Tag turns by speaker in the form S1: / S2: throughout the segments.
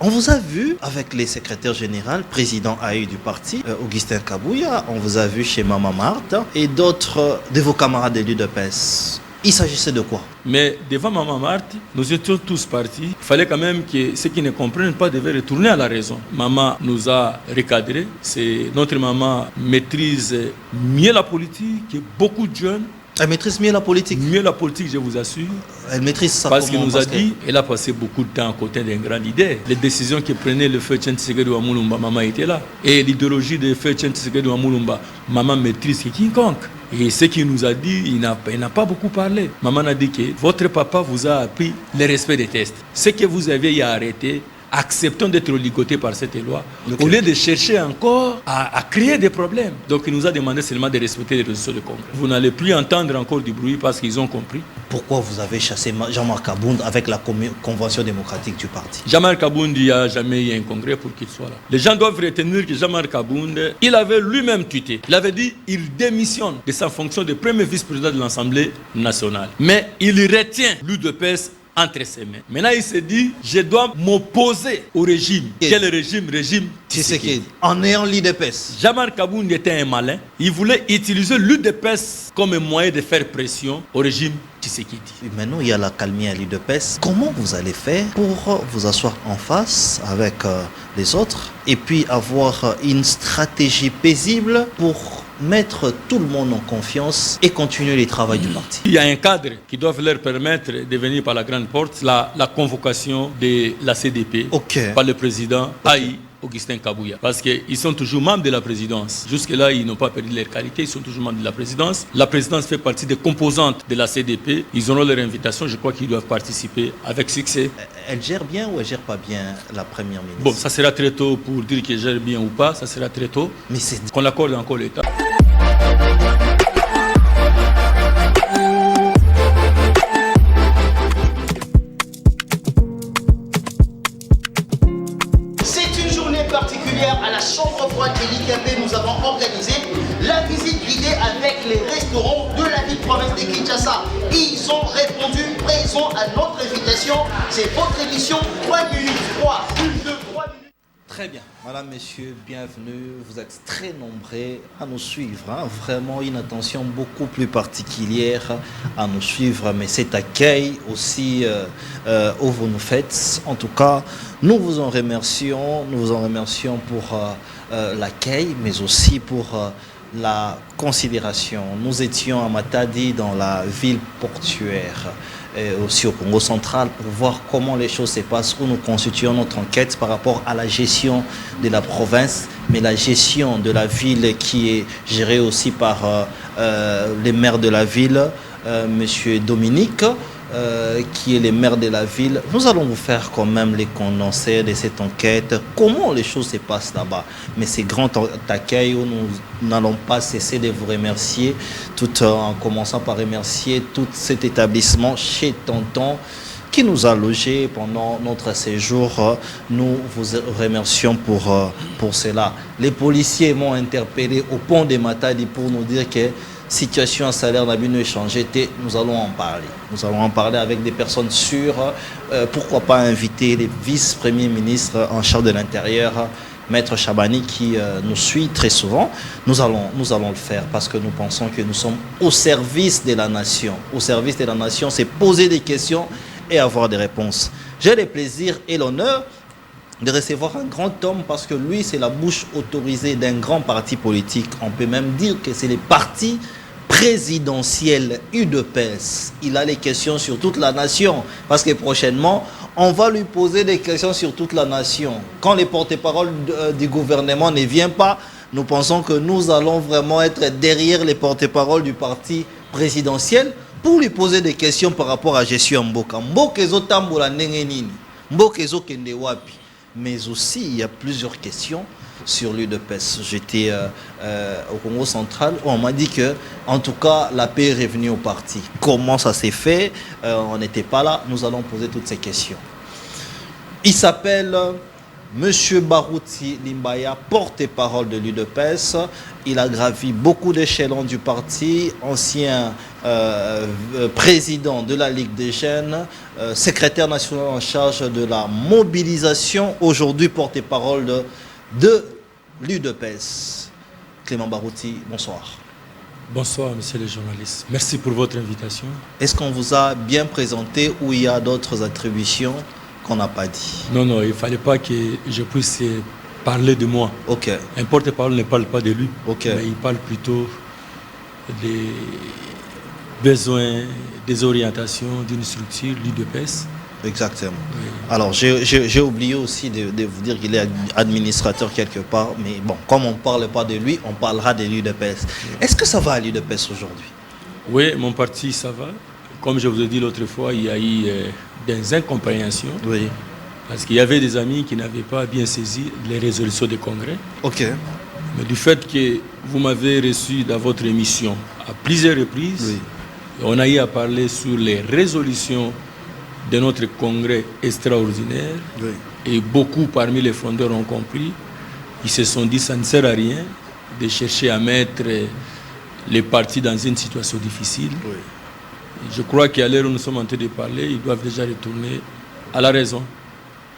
S1: On vous a vu avec les secrétaires généraux, président AI du parti, Augustin Kabouya, on vous a vu chez Mama Marthe et d'autres de vos camarades de l'UDPS. Il s'agissait de quoi?
S2: Mais devant Mama Marthe, nous étions tous partis. Il fallait quand même que ceux qui ne comprennent pas devaient retourner à la raison. Maman nous a recadrés. Notre maman maîtrise mieux la politique que beaucoup de jeunes.
S1: Elle maîtrise mieux la politique.
S2: Mieux la politique, je vous assure.
S1: Elle maîtrise ça.
S2: Parce qu'elle nous a dit, elle a passé beaucoup de temps à côté d'un grand leader. Les décisions que prenait le feu Tshisekedi Wamulumba, maman était là. Et l'idéologie du feu Tshisekedi Wamulumba, maman maîtrise quiconque. Et ce qu'il nous a dit, il n'a pas beaucoup parlé. Maman a dit que votre papa vous a appris le respect des tests. Ce que vous aviez à arrêter, acceptons d'être ligotés par cette loi, au lieu de chercher encore à créer des problèmes. Donc il nous a demandé seulement de respecter les résolutions de Congrès. Vous n'allez plus entendre encore du bruit parce qu'ils ont compris.
S1: Pourquoi vous avez chassé Jean-Marc Abound avec la convention démocratique du parti?
S2: Jean-Marc Abound, il n'y a jamais eu un congrès pour qu'il soit là. Les gens doivent retenir que Jean-Marc Abound, il avait lui-même tweeté. Il avait dit il démissionne de sa fonction de premier vice-président de l'Assemblée nationale. Mais il retient l'UDPS entre ses mains. Maintenant, il se dit, je dois m'opposer au régime. Quel régime? Régime Tshisekedi.
S1: En ayant l'UDPS.
S2: Jean-Marc Abound était un malin. Il voulait utiliser l'UDPS comme un moyen de faire pression au régime Tshisekedi.
S1: Maintenant, il y a la calmie à l'UDPS. Comment vous allez faire pour vous asseoir en face avec les autres et puis avoir une stratégie paisible pour mettre tout le monde en confiance et continuer le travail du parti?
S2: Il y a un cadre qui doit leur permettre de venir par la grande porte, la convocation de la CDP par le président AI Augustin Kabouya. Parce qu'ils sont toujours membres de la présidence. Jusque-là, ils n'ont pas perdu leur qualité, ils sont toujours membres de la présidence. La présidence fait partie des composantes de la CDP. Ils auront leur invitation, je crois qu'ils doivent participer avec succès.
S1: Elle gère bien ou elle gère pas bien, la première ministre?
S2: Bon, ça sera très tôt pour dire qu'elle gère bien ou pas, ça sera très tôt.
S1: Mais c'est
S2: qu'on accorde encore l'État.
S1: À la chambre froide de l'IKP, nous avons organisé la visite guidée avec les restaurants de la ville province de Kinshasa. Ils ont répondu présents à notre invitation. C'est votre émission 3 minutes 3. 1, 2, 3 minutes. Très bien. Madame, messieurs, bienvenue. Vous êtes très nombreux à nous suivre. Vraiment une attention beaucoup plus particulière à nous suivre. Mais cet accueil aussi où vous nous faites. En tout cas, nous vous en remercions. Nous vous en remercions pour l'accueil, mais aussi pour la considération. Nous étions à Matadi, dans la ville portuaire, et aussi au Congo central, pour voir comment les choses se passent, où nous constituons notre enquête par rapport à la gestion de la province, mais la gestion de la ville qui est gérée aussi par les maires de la ville, Monsieur Dominique, qui est le maire de la ville. Nous allons vous faire quand même les condensés de cette enquête, comment les choses se passent là-bas. Mais c'est grand accueil où nous n'allons pas cesser de vous remercier, tout en commençant par remercier tout cet établissement chez Tonton qui nous a logés pendant notre séjour. Nous vous remercions pour cela. Les policiers m'ont interpellé au pont de Matadi pour nous dire que situation à salaire n'a pas changé. Nous allons en parler. Nous allons en parler avec des personnes sûres. Pourquoi pas inviter les vice-premiers ministres en charge de l'Intérieur, Maître Chabani, qui nous suit très souvent. Nous allons le faire parce que nous pensons que nous sommes au service de la nation. Au service de la nation, c'est poser des questions et avoir des réponses. J'ai le plaisir et l'honneur de recevoir un grand homme parce que lui, c'est la bouche autorisée d'un grand parti politique. On peut même dire que c'est le parti présidentiel UDPS. Il a les questions sur toute la nation parce que prochainement, on va lui poser des questions sur toute la nation. Quand les porte-paroles du gouvernement ne viennent pas, nous pensons que nous allons vraiment être derrière les porte-paroles du parti présidentiel pour lui poser des questions par rapport à la gestion Mboka. Mboka ezotambola ndenge nini? Mboka ezokende wapi? Mais aussi, il y a plusieurs questions sur l'UDPS. J'étais au Congo central où on m'a dit que, en tout cas, la paix est revenue au parti. Comment ça s'est fait? On n'était pas là. Nous allons poser toutes ces questions. Il s'appelle
S3: Monsieur Barouti Limbaya, porte-parole de l'UDPS, il a gravi beaucoup d'échelons du parti, ancien président de la Ligue des Jeunes, secrétaire national en charge de la mobilisation, aujourd'hui porte-parole de l'UDPS. Clément Barouti, bonsoir.
S2: Bonsoir, monsieur le journaliste. Merci pour votre invitation.
S3: Est-ce qu'on vous a bien présenté ou il y a d'autres attributions qu'on n'a pas dit?
S2: Non, il ne fallait pas que je puisse parler de moi.
S3: Ok.
S2: Un porte-parole ne parle pas de lui,
S3: Ok.
S2: mais il parle plutôt des besoins, des orientations d'une structure, l'UDPS.
S3: Exactement.
S2: Oui.
S3: Alors, j'ai oublié aussi de vous dire qu'il est administrateur quelque part, mais bon, comme on ne parle pas de lui, on parlera de l'UDPS. Est-ce que ça va à l'UDPS aujourd'hui?
S2: Oui, mon parti, ça va. Comme je vous ai dit l'autre fois, il y a eu des incompréhensions.
S3: Oui.
S2: Parce qu'il y avait des amis qui n'avaient pas bien saisi les résolutions du Congrès.
S3: Ok.
S2: Mais du fait que vous m'avez reçu dans votre émission à plusieurs reprises,
S3: Oui.
S2: on a eu à parler sur les résolutions de notre Congrès extraordinaire.
S3: Oui.
S2: Et beaucoup parmi les fondeurs ont compris. Ils se sont dit que ça ne sert à rien de chercher à mettre les partis dans une situation difficile.
S3: Oui.
S2: Je crois qu'à l'heure où nous sommes en train de parler, ils doivent déjà retourner à la raison.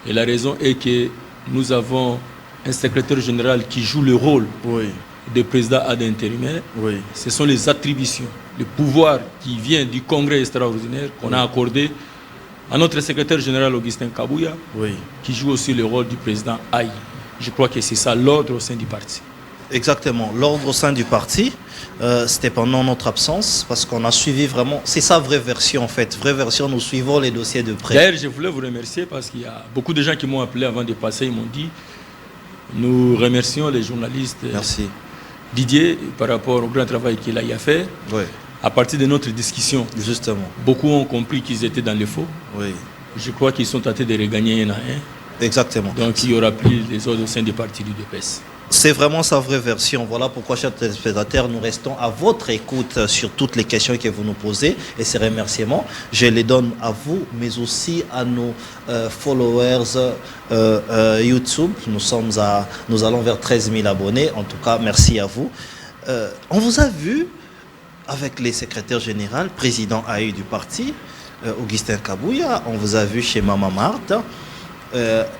S2: Et la raison est que nous avons un secrétaire général qui joue le rôle
S3: Oui.
S2: de président ad intérimaire.
S3: Oui.
S2: Ce sont les attributions, le pouvoir qui vient du Congrès extraordinaire qu'on a accordé à notre secrétaire général Augustin Kabouya,
S3: Oui.
S2: qui joue aussi le rôle du président Aïe. Je crois que c'est ça l'ordre au sein du parti.
S3: Exactement. L'ordre au sein du parti, c'était pendant notre absence, parce qu'on a suivi vraiment, c'est sa vraie version en fait. Vraie version, nous suivons les dossiers de près.
S2: D'ailleurs, je voulais vous remercier parce qu'il y a beaucoup de gens qui m'ont appelé avant de passer, ils m'ont dit, nous remercions les journalistes.
S3: Merci.
S2: Didier par rapport au grand travail qu'il a eu à faire.
S3: Oui.
S2: À partir de notre discussion,
S3: Justement.
S2: beaucoup ont compris qu'ils étaient dans le faux.
S3: Oui.
S2: Je crois qu'ils sont tentés de regagner un à un.
S3: Exactement.
S2: Donc il n'y aura plus les autres au sein du parti du DPS.
S3: C'est vraiment sa vraie version. Voilà pourquoi, chers téléspectateurs, nous restons à votre écoute sur toutes les questions que vous nous posez et ces remerciements. Je les donne à vous, mais aussi à nos followers YouTube. Nous allons vers 13 000 abonnés. En tout cas, merci à vous. On vous a vu avec les secrétaires généraux, président AI du parti, Augustin Kabouya. On vous a vu chez Mama Marthe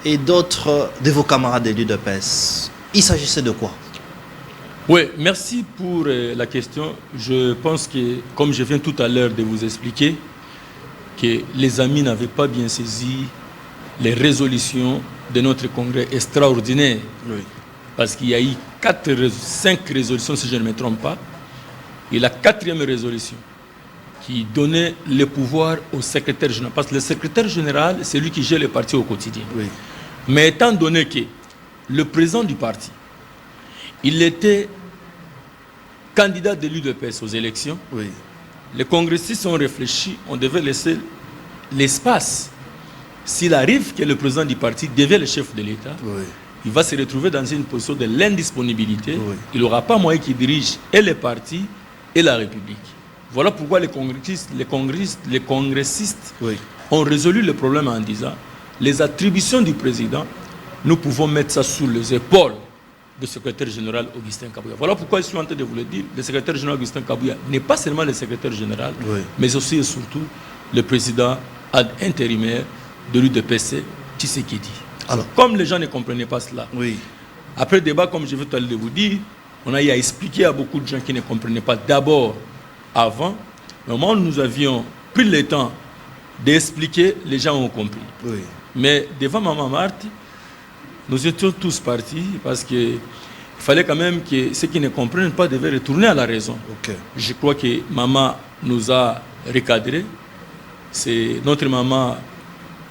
S3: et d'autres de vos camarades de l'UDPS. Il s'agissait de quoi?
S2: Oui, merci pour la question. Je pense que, comme je viens tout à l'heure de vous expliquer, que les amis n'avaient pas bien saisi les résolutions de notre congrès extraordinaire.
S3: Oui.
S2: Parce qu'il y a eu 5 résolutions, si je ne me trompe pas. Et la 4e résolution qui donnait le pouvoir au secrétaire général. Parce que le secrétaire général, c'est lui qui gère le parti au quotidien.
S3: Oui.
S2: Mais étant donné que le président du parti, il était candidat de l'UDPS aux élections.
S3: Oui.
S2: Les congressistes ont réfléchi, on devait laisser l'espace. S'il arrive que le président du parti devient le chef de l'État,
S3: Oui.
S2: il va se retrouver dans une position de l'indisponibilité.
S3: Oui.
S2: Il n'aura pas moyen qu'il dirige et les partis et la République. Voilà pourquoi les congressistes
S3: Oui.
S2: ont résolu le problème en disant les attributions du président, nous pouvons mettre ça sous les épaules du secrétaire général Augustin Kabouya. Voilà pourquoi je suis en train de vous le dire. Le secrétaire général Augustin Kabouya n'est pas seulement le secrétaire général,
S3: Oui.
S2: mais aussi et surtout le président ad intérimaire de l'UDPC, Tshisekedi.
S3: Alors,
S2: comme les gens ne comprenaient pas cela,
S3: oui.
S2: après le débat, comme je vais tout à l'heure vous dire, on a eu à expliquer à beaucoup de gens qui ne comprenaient pas d'abord, avant, au moment où nous avions pris le temps d'expliquer, les gens ont compris.
S3: Oui.
S2: Mais devant Maman Marthe, nous étions tous partis parce qu'il fallait quand même que ceux qui ne comprennent pas devaient retourner à la raison.
S3: Ok.
S2: Je crois que maman nous a recadrés. C'est notre maman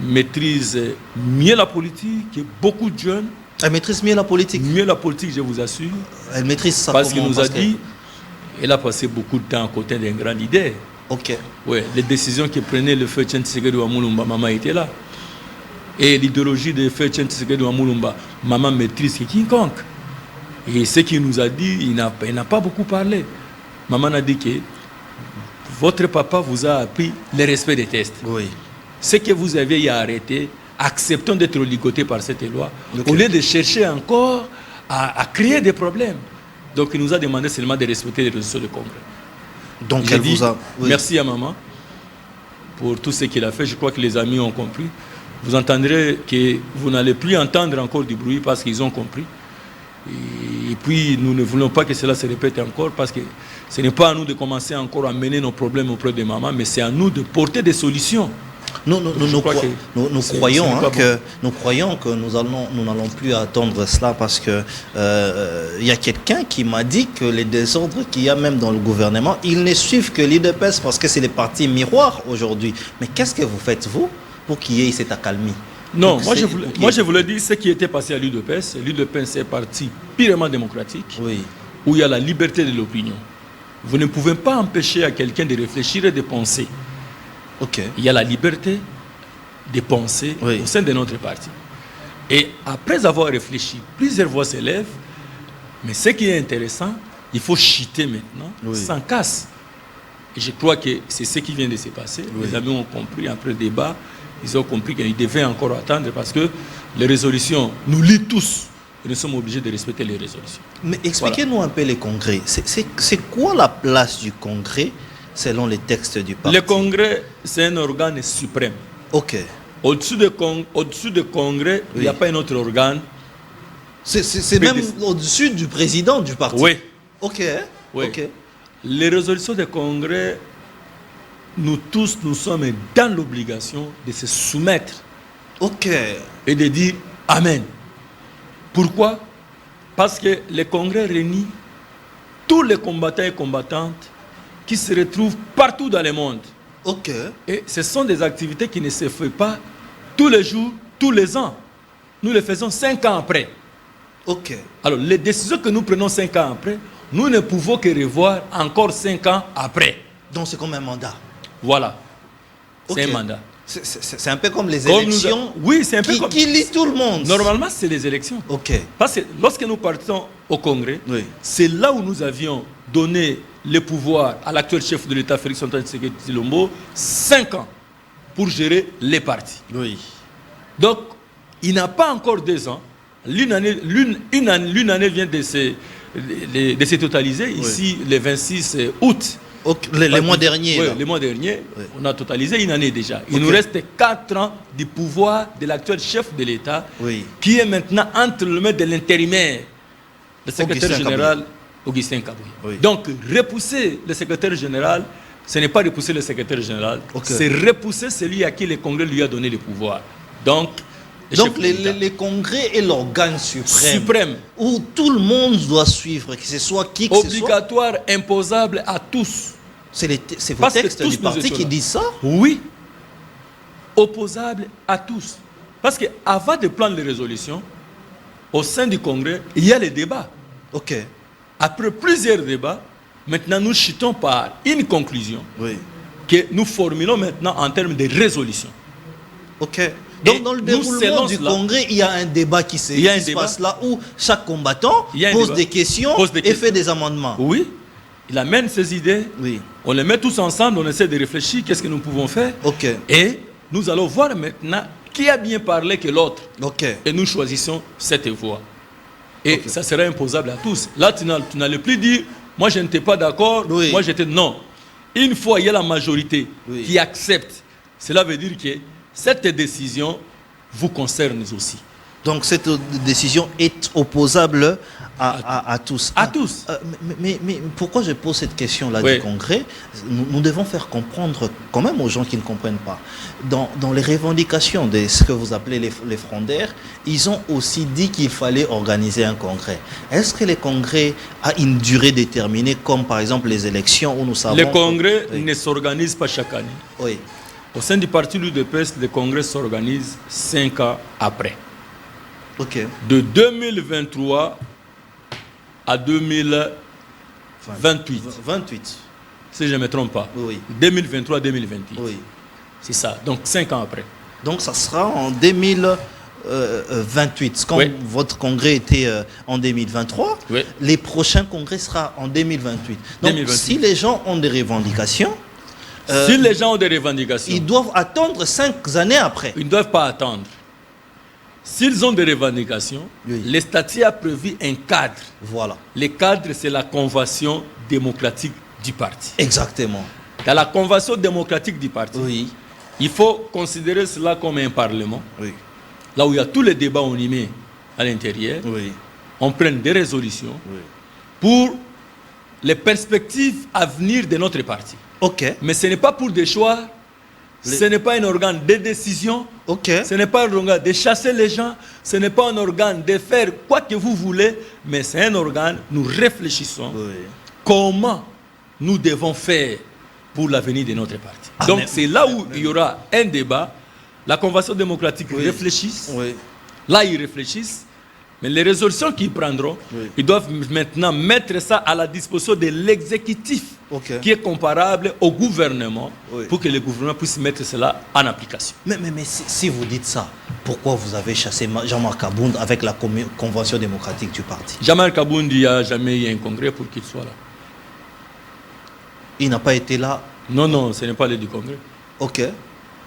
S2: maîtrise mieux la politique que beaucoup de jeunes.
S3: Elle maîtrise mieux la politique.
S2: Mieux la politique, je vous assure.
S3: Elle maîtrise ça.
S2: Parce qu'il
S3: comment?
S2: nous a dit, elle a passé beaucoup de temps à côté d'un grand leader.
S3: Ok.
S2: Ouais, les décisions que prenait le feu Tshisekedi wa Mulumba, maman était là. Et l'idéologie de feu Tshisekedi wa Mulumba, maman maîtrise quiconque. Et ce qu'il nous a dit, il n'a pas beaucoup parlé. Maman a dit que votre papa vous a appris le respect des tests.
S3: Oui.
S2: Ce que vous aviez arrêté, acceptons d'être ligotés par cette loi, au lieu de chercher encore à créer des problèmes. Donc il nous a demandé seulement de respecter les résolutions du Congrès.
S3: Donc
S2: J'ai dit
S3: oui.
S2: Merci à maman pour tout ce qu'il a fait. Je crois que les amis ont compris. Vous entendrez que vous n'allez plus entendre encore du bruit parce qu'ils ont compris. Et puis nous ne voulons pas que cela se répète encore parce que ce n'est pas à nous de commencer encore à mener nos problèmes auprès de maman, mais c'est à nous de porter des solutions.
S3: Nous croyons que nous n'allons plus attendre cela parce que y a quelqu'un qui m'a dit que les désordres qu'il y a même dans le gouvernement, ils ne suivent que l'UDPS parce que c'est les partis miroirs aujourd'hui. Mais qu'est-ce que vous faites, vous, pour qu'il y ait cette accalmie?
S2: Non, moi je voulais dire ce qui était passé à l'UDPS. L'UDPS est un parti purement démocratique,
S3: oui,
S2: où il y a la liberté de l'opinion. Vous ne pouvez pas empêcher à quelqu'un de réfléchir et de penser.
S3: Okay.
S2: Il y a la liberté de penser
S3: oui,
S2: au sein de notre parti. Et après avoir réfléchi, plusieurs voix s'élèvent. Mais ce qui est intéressant, il faut chuter maintenant,
S3: oui,
S2: sans casse. Et je crois que c'est ce qui vient de se passer.
S3: Oui.
S2: Les amis ont compris, après le débat, ils ont compris qu'ils devaient encore attendre parce que les résolutions nous lient tous. Et nous sommes obligés de respecter les résolutions.
S3: Mais expliquez-nous un peu les congrès. C'est quoi la place du congrès selon les textes du parti?
S2: Le congrès, c'est un organe suprême.
S3: Ok.
S2: Au-dessus du congrès, oui, il n'y a pas un autre organe.
S3: C'est même au-dessus du président du parti.
S2: Oui.
S3: Ok.
S2: Oui.
S3: Ok.
S2: Les résolutions du congrès, nous tous, nous sommes dans l'obligation de se soumettre.
S3: Ok.
S2: Et de dire Amen. Pourquoi? Parce que le congrès réunit tous les combattants et combattantes qui se retrouvent partout dans le monde.
S3: Ok.
S2: Et ce sont des activités qui ne se font pas tous les jours, tous les ans. Nous les faisons 5 ans après.
S3: Ok.
S2: Alors, les décisions que nous prenons 5 ans après, nous ne pouvons que revoir encore 5 ans après.
S3: Donc c'est comme un mandat.
S2: Voilà.
S3: Okay.
S2: C'est un mandat.
S3: C'est un peu comme les élections.
S2: Oui, c'est un peu comme...
S3: Qui lie tout le monde.
S2: Normalement, c'est les élections.
S3: Ok.
S2: Parce que lorsque nous partons au Congrès,
S3: oui,
S2: c'est là où nous avions donné le pouvoir à l'actuel chef de l'État, Félix Antoine Tshisekedi Tshilombo, 5 ans pour gérer les partis.
S3: Oui.
S2: Donc, il n'a pas encore 2 ans. L'une année vient de se totaliser. Oui. Ici, le 26 août.
S3: Okay. Les mois derniers.
S2: Oui, les mois derniers, oui, on a totalisé une année déjà. Il nous reste 4 ans du pouvoir de l'actuel chef de l'État, oui, qui est maintenant entre le mains de l'intérimaire, le secrétaire général Augustin Kabuye. Oui. Donc, repousser le secrétaire général, ce n'est pas repousser le secrétaire général, okay, c'est repousser celui à qui le Congrès lui a donné le pouvoir. Donc
S3: les congrès est l'organe suprême où tout le monde doit suivre, que ce soit qui que ce soit.
S2: Obligatoire, imposable à tous.
S3: C'est vos textes du parti qui disent ça?
S2: Oui. Opposable à tous. Parce qu'avant de prendre les résolutions, au sein du Congrès, il y a les débats.
S3: Ok.
S2: Après plusieurs débats, maintenant nous chutons par une conclusion, oui, que nous formulons maintenant en termes de résolution.
S3: Ok. Donc, dans le déroulement du Congrès, il y a un débat qui se passe là où chaque combattant pose des questions et fait des amendements.
S2: Oui. Il amène ses idées. Oui. On les met tous ensemble, on essaie de réfléchir, qu'est-ce que nous pouvons faire. Ok. Et nous allons voir maintenant qui a bien parlé que l'autre. Ok. Et nous choisissons cette voie. Et ça sera imposable à tous. Là, tu n'allais plus dire, moi je n'étais pas d'accord, oui, moi j'étais... Non. Une fois il y a la majorité, oui, qui accepte, cela veut dire que cette décision vous concerne aussi.
S3: Donc cette décision est opposable à tous.
S2: À tous.
S3: Mais pourquoi je pose cette question-là, oui, du Congrès? Nous devons faire comprendre quand même aux gens qui ne comprennent pas. Dans les revendications de ce que vous appelez les frondaires, ils ont aussi dit qu'il fallait organiser un congrès. Est-ce que le congrès a une durée déterminée, comme par exemple les élections où nous savons...
S2: Le congrès, oui, ne s'organise pas chaque année.
S3: Oui.
S2: Au sein du parti l'UDPS, le congrès s'organise 5 ans après.
S3: Ok.
S2: De 2023 à 2028.
S3: 28.
S2: Si je ne me trompe pas.
S3: Oui.
S2: 2023-2028.
S3: Oui.
S2: C'est ça. Donc 5 ans après.
S3: Donc ça sera en 2028. Quand oui, votre congrès était en 2023, oui, les prochains congrès seront en 2028. Donc 2028. Si les gens ont des revendications...
S2: si les gens ont des revendications...
S3: Ils doivent attendre 5 années après.
S2: Ils ne doivent pas attendre. S'ils ont des revendications,
S3: Oui.
S2: le statut a prévu un cadre.
S3: Voilà.
S2: Le cadre, c'est la convention démocratique du parti.
S3: Exactement.
S2: Dans la convention démocratique du parti,
S3: Oui.
S2: il faut considérer cela comme un parlement,
S3: Oui.
S2: là où il y a tous les débats animés à l'intérieur.
S3: Oui.
S2: On prend des résolutions
S3: Oui.
S2: pour les perspectives à venir de notre parti.
S3: Ok.
S2: Mais ce n'est pas pour des choix, ce n'est pas un organe de décision,
S3: Ok.
S2: ce n'est pas un organe de chasser les gens, ce n'est pas un organe de faire quoi que vous voulez, mais c'est un organe, nous réfléchissons
S3: Oui.
S2: comment nous devons faire pour l'avenir de notre parti.
S3: Ah,
S2: Donc
S3: mais-
S2: c'est là où il y aura un débat, la Convention démocratique
S3: Oui.
S2: réfléchisse,
S3: Oui.
S2: là ils réfléchissent, mais les résolutions qu'ils prendront,
S3: Oui.
S2: ils doivent maintenant mettre ça à la disposition de l'exécutif,
S3: Ok.
S2: qui est comparable au gouvernement,
S3: Oui.
S2: pour que le gouvernement puisse mettre cela en application.
S3: Mais si vous dites ça, pourquoi vous avez chassé Jean-Marc Abound avec la convention démocratique du parti?
S2: Jamal Kaboundi n'a jamais eu un congrès pour qu'il soit là.
S3: Il n'a pas été là.
S2: Non, non, ce n'est pas le du congrès.
S3: Ok.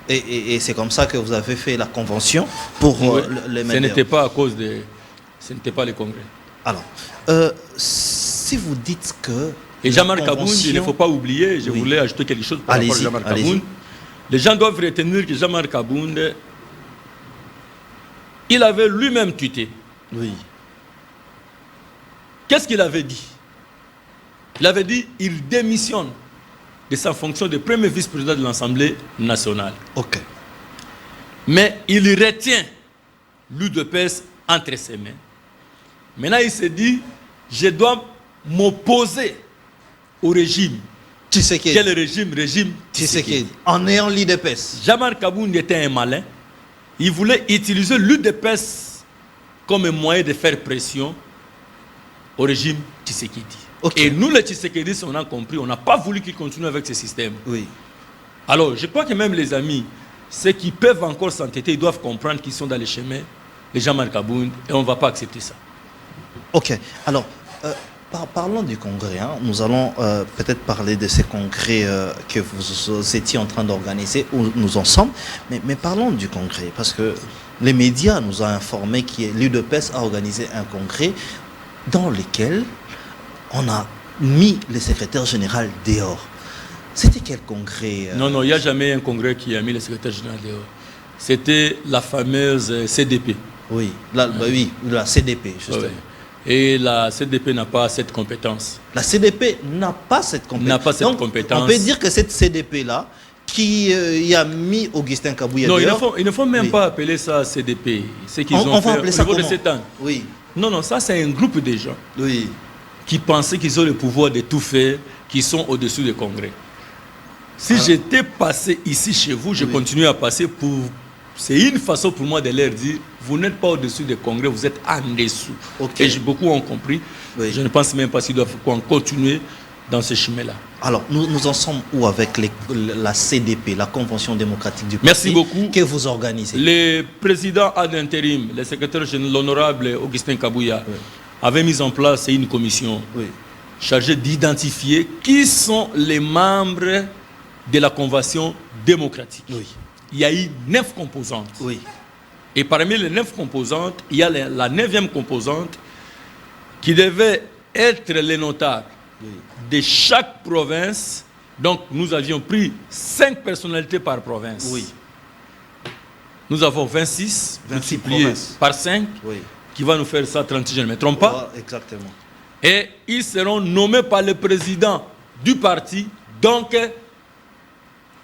S3: Et c'est comme ça que vous avez fait la convention pour
S2: Oui.
S3: les
S2: Ce
S3: mettre.
S2: n'était pas à cause de... Ce n'était pas le congrès.
S3: Alors, si vous dites que...
S2: Et
S3: la
S2: Jean-Marc Kabound, il ne
S3: convention-
S2: faut pas oublier, je
S3: Oui.
S2: voulais ajouter quelque chose par rapport à
S3: Allez-y,
S2: Jean-Marc
S3: allez-y.
S2: Kabound. Les gens doivent retenir que Jean-Marc Kabound, il avait lui-même tweeté.
S3: Oui.
S2: Qu'est-ce qu'il avait dit? Il avait dit il démissionne de sa fonction de premier vice-président de l'Assemblée nationale.
S3: Ok.
S2: Mais il retient l'UDPS entre ses mains. Maintenant, il se dit, je dois m'opposer au régime.
S3: Tshisekedi.
S2: Quel régime? Régime
S3: Tshisekedi. En ayant l'IDPS.
S2: Jean-Marc Kabound était un malin. Il voulait utiliser l'UDPS comme un moyen de faire pression au régime Tshisekedi.
S3: Ok.
S2: Et nous, les Tshisekedistes, on a compris, on n'a pas voulu qu'il continue avec ce système.
S3: Oui.
S2: Alors, je crois que même les amis, ceux qui peuvent encore s'entêter, ils doivent comprendre qu'ils sont dans les chemins de Jean-Marc Kabound et on ne va pas accepter ça.
S3: Ok. Alors, parlons du congrès. Hein. Nous allons peut-être parler de ces congrès que vous étiez en train d'organiser, où nous en sommes. Mais parlons du congrès, parce que les médias nous ont informé que l'UDPS a organisé un congrès dans lequel on a mis le secrétaire général dehors. C'était quel congrès
S2: Non, non, il n'y a jamais un congrès qui a mis le secrétaire général dehors. C'était la fameuse CDP.
S3: Oui, oui, la CDP, justement.
S2: Ouais. Et la CDP n'a pas cette compétence.
S3: La CDP n'a pas cette compétence.
S2: N'a pas cette
S3: Donc,
S2: compétence.
S3: On peut dire que cette CDP-là, qui y a mis Augustin Kabouya
S2: Non,
S3: dehors...
S2: il ne faut même
S3: Oui.
S2: pas appeler ça CDP. Ce qu'ils
S3: On
S2: ont
S3: va
S2: fait
S3: appeler
S2: au
S3: ça
S2: niveau de
S3: comment?
S2: 7 ans.
S3: Oui,
S2: Non, non, ça c'est un groupe de gens
S3: oui.
S2: qui pensaient qu'ils ont le pouvoir de tout faire, qui sont au-dessus du Congrès. Si j'étais passé ici chez vous, je
S3: Oui.
S2: continue à passer pour... C'est une façon pour moi de leur dire, vous n'êtes pas au-dessus du Congrès, vous êtes en dessous.
S3: Ok.
S2: Et beaucoup ont compris.
S3: Oui.
S2: Je ne pense même pas s'ils doivent continuer dans ce chemin-là.
S3: Alors, nous en sommes où avec la CDP, la Convention démocratique du parti
S2: Merci beaucoup.
S3: que vous organisez?
S2: Le président ad intérim, le secrétaire général, l'honorable Augustin Kabouya, avait mis en place une commission
S3: Oui,
S2: chargée d'identifier qui sont les membres de la Convention démocratique.
S3: oui,
S2: Il y a eu 9 composantes.
S3: oui.
S2: Et parmi les 9 composantes, il y a la 9e composante qui devait être les notables
S3: Oui.
S2: de chaque province. Donc nous avions pris 5 personnalités par province.
S3: Oui.
S2: Nous avons 26 multipliés
S3: provinces.
S2: par 5
S3: Oui.
S2: qui va nous faire ça 30, je ne me trompe pas.
S3: Voilà, exactement.
S2: Et ils seront nommés par le président du parti, donc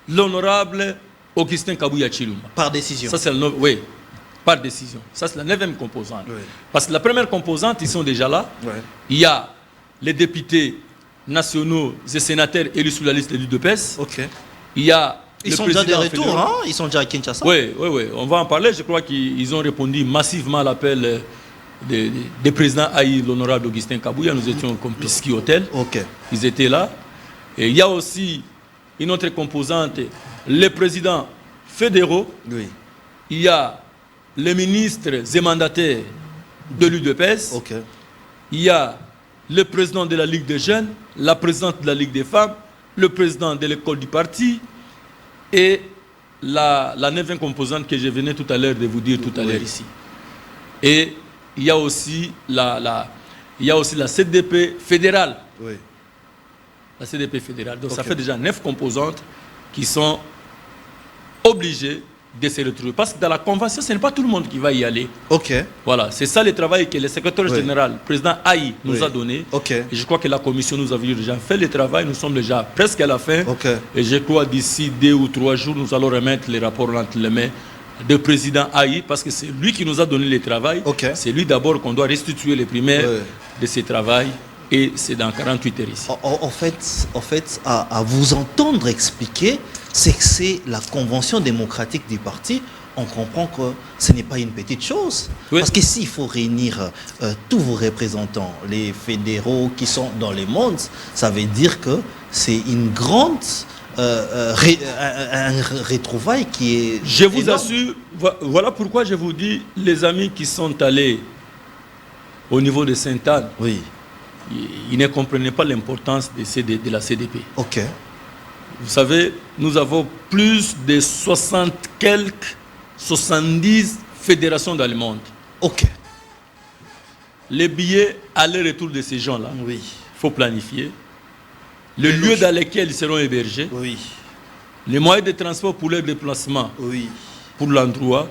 S2: l'honorable Augustin Kabouya Chilumba.
S3: Par décision.
S2: Ça, c'est oui, par décision. Ça, c'est la 9e composante.
S3: Oui.
S2: Parce que la première composante, ils sont déjà là.
S3: Ouais.
S2: Il y a les députés nationaux et sénateurs élus sur la liste de l'UDPS.
S3: Ok.
S2: Il y a
S3: Ils
S2: le
S3: sont déjà de
S2: président
S3: retour,
S2: fédéral.
S3: hein? Ils sont déjà à Kinshasa.
S2: Oui, oui, oui. On va en parler. Je crois qu'ils ont répondu massivement à l'appel des présidents Aïe, l'honorable Augustin Kabouya. Nous étions comme Piski Hotel.
S3: Ok.
S2: Ils étaient là. Et il y a aussi une autre composante, les présidents fédéraux.
S3: Oui.
S2: Il y a les ministres et mandataires de l'UDPS.
S3: Ok.
S2: Il y a le président de la Ligue des jeunes, la présidente de la Ligue des femmes, le président de l'école du parti et la 9e composante que je venais tout à l'heure de vous dire tout à l'heure ici. Et il y a aussi la CDP fédérale.
S3: Oui.
S2: La CDP fédérale. Donc
S3: Ok.
S2: ça fait déjà 9 composantes qui sont obligées de se retrouver. Parce que dans la convention, ce n'est pas tout le monde qui va y aller.
S3: Ok.
S2: Voilà, c'est ça le travail que le secrétaire
S3: Oui.
S2: général, le président Aïe, nous
S3: Oui.
S2: a donné.
S3: Ok.
S2: Et je crois que la commission nous a déjà fait le travail. Nous sommes déjà presque à la fin.
S3: Ok.
S2: Et je crois d'ici 2 ou 3 jours, nous allons remettre les rapports entre les mains du président Aïe, parce que c'est lui qui nous a donné le travail.
S3: Ok.
S2: C'est lui d'abord qu'on doit restituer les primaires
S3: Oui.
S2: de ce travail. Et c'est dans 48 heures ici.
S3: En fait, à vous entendre expliquer, c'est que c'est la convention démocratique du parti. On comprend que ce n'est pas une petite chose.
S2: Oui.
S3: Parce que s'il faut réunir tous vos représentants, les fédéraux qui sont dans le monde, ça veut dire que c'est une grande un retrouvail qui est...
S2: Je vous
S3: énorme.
S2: assure, voilà pourquoi je vous dis, les amis qui sont allés au niveau de Sainte-Anne,
S3: Oui.
S2: ils ne comprenaient pas l'importance de la CDP.
S3: Ok.
S2: Vous savez, nous avons plus de 70 fédérations dans le monde.
S3: Ok.
S2: Les billets aller-retour de ces gens-là,
S3: Oui.
S2: il faut planifier. Le lieu
S3: loges.
S2: dans lequel ils seront hébergés,
S3: Oui.
S2: les moyens de transport pour leur déplacement,
S3: Oui.
S2: pour l'endroit,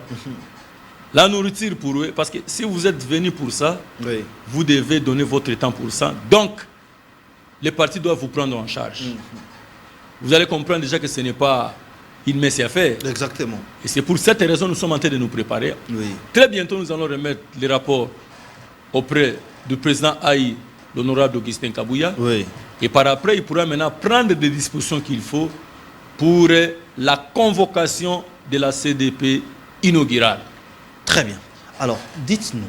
S2: la nourriture pour eux, parce que si vous êtes venu pour ça,
S3: Oui.
S2: vous devez donner votre temps pour ça. Donc, les partis doivent vous prendre en charge. Vous allez comprendre déjà que ce n'est pas une mince affaire.
S3: Exactement.
S2: Et c'est pour cette raison que nous sommes en train de nous préparer.
S3: Oui.
S2: Très bientôt, nous allons remettre les rapports auprès du président Aïe, l'honorable Augustin Kabouya.
S3: Oui.
S2: Et par après, il pourra maintenant prendre des dispositions qu'il faut pour la convocation de la CDP inaugurale.
S3: Très bien. Alors, dites-nous,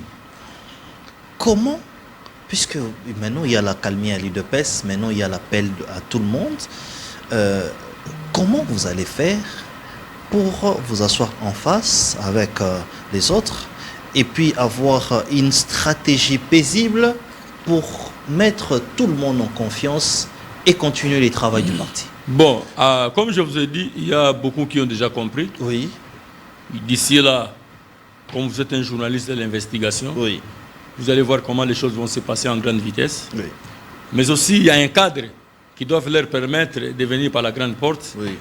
S3: comment, puisque maintenant il y a la calmie à l'UDPS, maintenant il y a l'appel à tout le monde, comment vous allez faire pour vous asseoir en face avec les autres et puis avoir une stratégie paisible pour mettre tout le monde en confiance et continuer le travail du parti?
S2: Bon, comme je vous ai dit, il y a beaucoup qui ont déjà compris.
S3: Oui.
S2: D'ici là, comme vous êtes un journaliste de l'investigation,
S3: Oui.
S2: vous allez voir comment les choses vont se passer en grande vitesse.
S3: Oui.
S2: Mais aussi, il y a un cadre qui doit leur permettre de venir par la grande porte.
S3: Oui.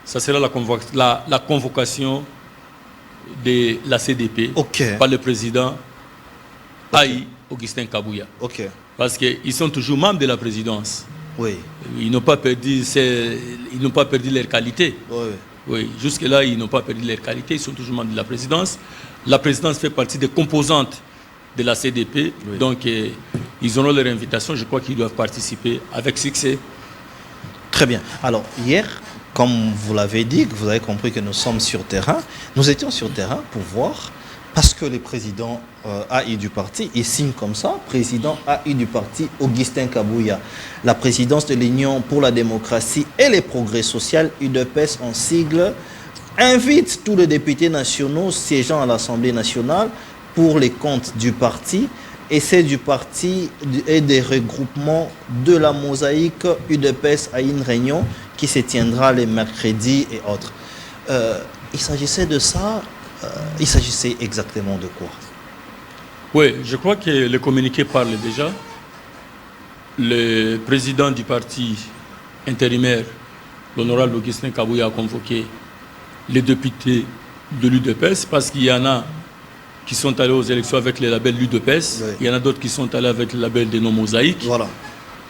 S2: Ça sera la convocation de la CDP
S3: Ok.
S2: par le président Aïe Augustin Kabouya.
S3: Ok.
S2: Parce qu'ils sont toujours membres de la présidence.
S3: Oui.
S2: Ils n'ont pas perdu leur qualité.
S3: Oui.
S2: Oui, jusque-là, ils n'ont pas perdu leur qualité. Ils sont toujours membres de la présidence. La présidence fait partie des composantes de la CDP.
S3: Oui.
S2: Donc, ils auront leur invitation. Je crois qu'ils doivent participer avec succès.
S3: Très bien. Alors, hier, comme vous l'avez dit, vous avez compris que nous sommes sur terrain. Nous étions sur terrain pour voir, parce que le président AI du parti, il signe comme ça, président AI du parti, Augustin Kabouya. La présidence de l'Union pour la démocratie et les progrès sociaux, UDPS en sigle, invite tous les députés nationaux siégeant à l'Assemblée nationale pour les comptes du parti et c'est du parti et des regroupements de la mosaïque UDPS à une réunion qui se tiendra les mercredis et autres. Il s'agissait de ça, il s'agissait exactement de quoi?
S2: Oui, je crois que le communiqué parle déjà. Le président du parti intérimaire, l'honorable Augustin Kabouya, a convoqué les députés de l'UDPS parce qu'il y en a qui sont allés aux élections avec le label l'UDPS.
S3: Oui.
S2: Il y en a d'autres qui sont allés avec le label des non-mosaïques.
S3: Voilà.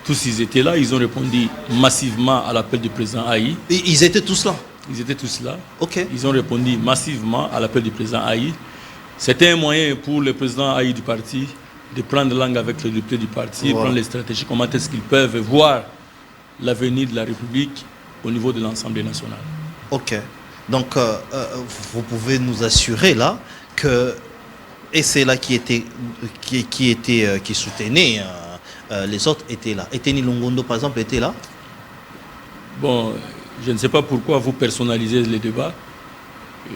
S2: Tous ils étaient là, ils ont répondu massivement à l'appel du président Aïe.
S3: Et ils étaient tous là.
S2: Ils étaient tous là.
S3: Ok.
S2: Ils ont répondu massivement à l'appel du président Aïe. C'était un moyen pour le président Aïe du parti de prendre langue avec les députés du parti,
S3: Voilà.
S2: prendre les stratégies, comment est-ce qu'ils peuvent voir l'avenir de la République au niveau de l'Assemblée nationale.
S3: Ok. Donc, vous pouvez nous assurer là que, et c'est là qui soutenait, les autres étaient là. Eteni Longondo, par exemple, était là.
S2: Bon, je ne sais pas pourquoi vous personnalisez les débats.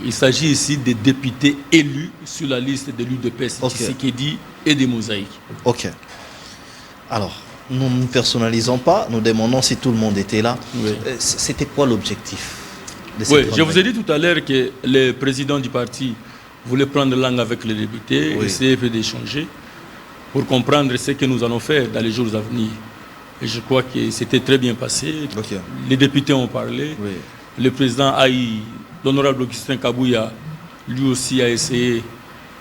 S2: Il s'agit ici des députés élus sur la liste de l'UDPS,
S3: Ok.
S2: Tshisekedi et des mosaïques.
S3: Ok. Alors, nous ne personnalisons pas, nous demandons si tout le monde était là.
S2: Oui.
S3: C'était quoi l'objectif de cette
S2: Oui, je
S3: grande
S2: vous ai dit tout à l'heure que le président du parti, voulait prendre langue avec les députés, essayer d'échanger pour comprendre ce que nous allons faire dans les jours à venir. Et je crois que c'était très bien passé. Les députés ont parlé. Le président Aïe, l'honorable Augustin Kabouya, lui aussi a essayé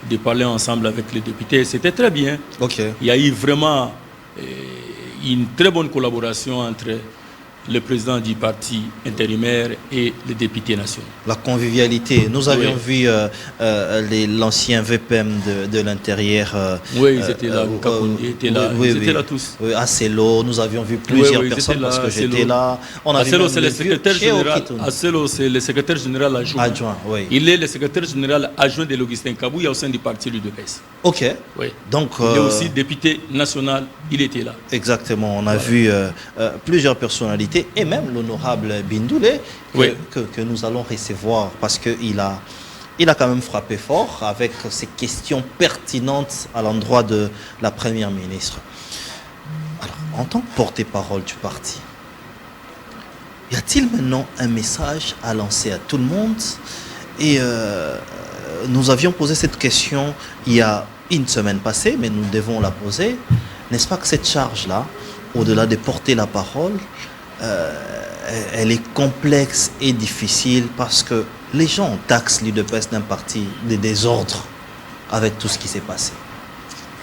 S2: de parler ensemble avec les députés. C'était très bien. Il y a eu vraiment une très bonne collaboration entre le président du parti intérimaire et les députés nationaux.
S3: La convivialité. Nous avions vu l'ancien VPM de l'intérieur.
S2: Oui, ils étaient là. Ils étaient là tous.
S3: À Celo, nous avions vu plusieurs personnes parce que j'étais là.
S2: À Celo, c'est le secrétaire général. À Celo, c'est le secrétaire général adjoint. Il est le secrétaire général adjoint de l'Augustin Kabouya au sein du parti l'UDPS. Oui.
S3: Donc,
S2: il est aussi député national. Il était là.
S3: Exactement. On a vu plusieurs personnalités. Et même l'honorable Bindoulé que nous allons recevoir parce qu'il a quand même frappé fort avec ses questions pertinentes à l'endroit de la première ministre. Alors, en tant que porte-parole du parti, y a-t-il maintenant un message à lancer à tout le monde? Et nous avions posé cette question il y a une semaine passée, mais nous devons la poser. N'est-ce pas que cette charge-là, au-delà de porter la parole, elle est complexe et difficile parce que les gens taxent l'UDPS d'un parti de désordre avec tout ce qui s'est passé.